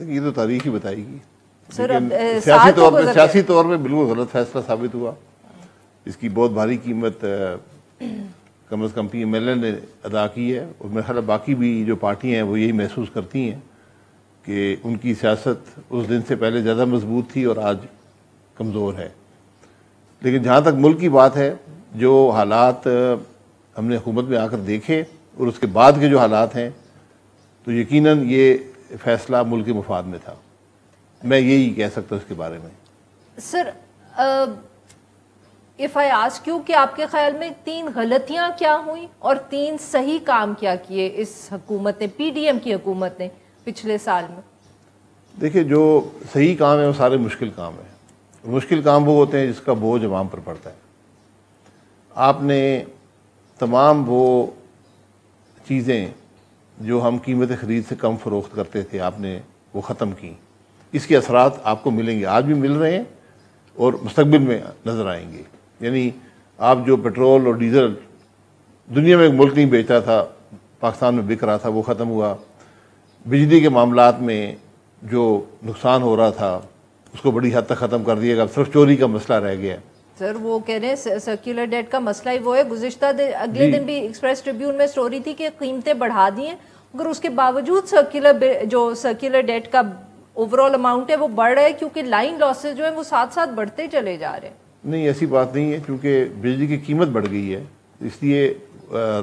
یہ تو تاریخ ہی بتائے گی. سر سیاسی طور پہ بالکل غلط فیصلہ ثابت ہوا. اس کی بہت بھاری قیمت کم از کم پی ایم ایل این نے ادا کی ہے, اور میرا خیال ہے باقی بھی جو پارٹیاں ہیں وہ یہی محسوس کرتی ہیں کہ ان کی سیاست اس دن سے پہلے زیادہ مضبوط تھی اور آج کمزور ہے. لیکن جہاں تک ملک کی بات ہے, جو حالات ہم نے حکومت میں آ کر دیکھے اور اس کے بعد کے جو حالات ہیں, تو یقیناً یہ فیصلہ ملک کے مفاد میں تھا. میں یہی کہہ سکتا ہوں اس کے بارے میں. سر if I ask you کہ آپ کے خیال میں 3 غلطیاں کیا ہوئیں اور 3 صحیح کام کیا کیے اس حکومت نے, پی ڈی ایم کی حکومت نے پچھلے سال میں؟ دیکھیں, جو صحیح کام ہے وہ سارے مشکل کام ہیں. مشکل کام وہ ہوتے ہیں جس کا بوجھ عوام پر پڑتا ہے. آپ نے تمام وہ چیزیں جو ہم قیمت خرید سے کم فروخت کرتے تھے, آپ نے وہ ختم کی. اس کے اثرات آپ کو ملیں گے, آج بھی مل رہے ہیں اور مستقبل میں نظر آئیں گے. یعنی آپ جو پیٹرول اور ڈیزل دنیا میں ایک ملک نہیں بیچتا تھا, پاکستان میں بک رہا تھا, وہ ختم ہوا. بجلی کے معاملات میں جو نقصان ہو رہا تھا اس کو بڑی حد تک ختم کر دیا گیا. صرف چوری کا مسئلہ رہ گیا. سر وہ کہہ رہے ہیں سرکولر ڈیٹ کا مسئلہ ہی وہ ہے. گزشتہ اگلے دن بھی ایکسپریس ٹریبیون میں سٹوری تھی کہ قیمتیں بڑھا دی ہیں, مگر اس کے باوجود سرکولر ڈیٹ کا اوورال اماؤنٹ ہے وہ بڑھ رہا ہے, کیونکہ لائن لاسز جو ہیں وہ ساتھ ساتھ بڑھتے چلے جا رہے ہیں. نہیں, ایسی بات نہیں ہے, کیونکہ بجلی کی قیمت بڑھ گئی ہے, اس لیے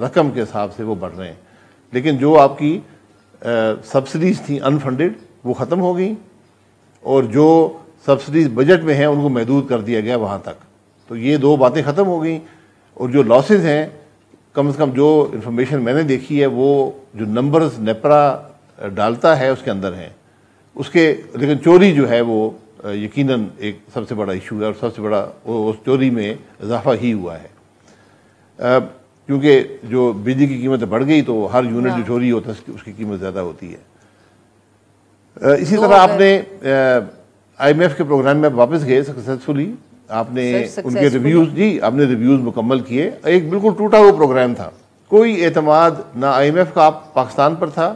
رقم کے حساب سے وہ بڑھ رہے ہیں. لیکن جو آپ کی سبسڈیز تھیں انفنڈڈ وہ ختم ہو گئیں, اور جو سبسڈیز بجٹ میں ہیں ان کو محدود کر دیا گیا وہاں تک. تو یہ 2 باتیں ختم ہو گئیں. اور جو لاسز ہیں, کم از کم جو انفارمیشن میں نے دیکھی ہے, وہ جو نمبرز نیپرا ڈالتا ہے اس کے اندر ہیں اس کے. لیکن چوری جو ہے وہ یقیناً ایک سب سے بڑا ایشو ہے, اور سب سے بڑا اس چوری میں اضافہ ہی ہوا ہے. کیونکہ جو بجلی کی قیمت بڑھ گئی تو ہر یونٹ جو چوری ہوتا ہے اس کی قیمت زیادہ ہوتی ہے. اسی طرح آپ نے آئی ایم ایف کے پروگرام میں واپس گئے سکسیسفلی. آپ نے ان کے ریویوز آپ نے ریویوز مکمل کیے. ایک بالکل ٹوٹا ہوا پروگرام تھا, کوئی اعتماد نہ آئی ایم ایف کا پاکستان پر تھا,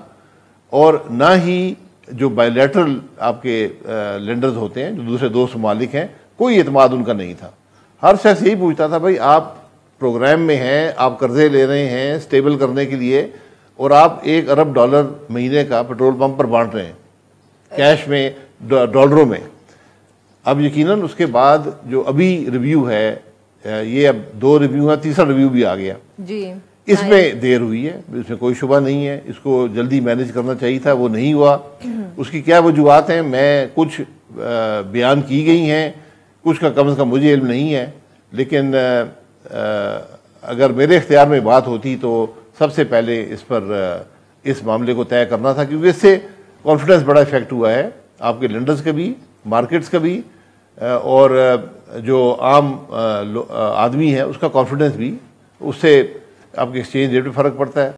اور نہ ہی جو بائی لیٹرل آپ کے لینڈرز ہوتے ہیں جو دوسرے 2 ممالک ہیں, کوئی اعتماد ان کا نہیں تھا. ہر شخص یہی پوچھتا تھا, بھائی آپ پروگرام میں ہیں, آپ قرضے لے رہے ہیں سٹیبل کرنے کے لیے, اور آپ $1 ارب مہینے کا پیٹرول پمپ پر بانٹ رہے ہیں کیش میں, ڈالروں میں. اب یقیناً اس کے بعد جو ابھی ریویو ہے, یہ اب 2 ریویو ہیں, تیسرا ریویو بھی آ گیا. جی, اس میں دیر ہوئی ہے, اس میں کوئی شبہ نہیں ہے. اس کو جلدی مینیج کرنا چاہیے تھا, وہ نہیں ہوا. اس کی کیا وجوہات ہیں, میں کچھ بیان کی گئی ہیں, کچھ کا کم از کم مجھے علم نہیں ہے. لیکن اگر میرے اختیار میں بات ہوتی تو سب سے پہلے اس پر اس معاملے کو طے کرنا تھا, کیونکہ اس سے کانفیڈنس بڑا افیکٹ ہوا ہے آپ کے لینڈرز کا بھی, مارکیٹس کا بھی, اور جو عام آدمی ہے اس کا کانفیڈنس بھی. اس سے آپ کے ایکسچینج ریٹ میں فرق پڑتا ہے.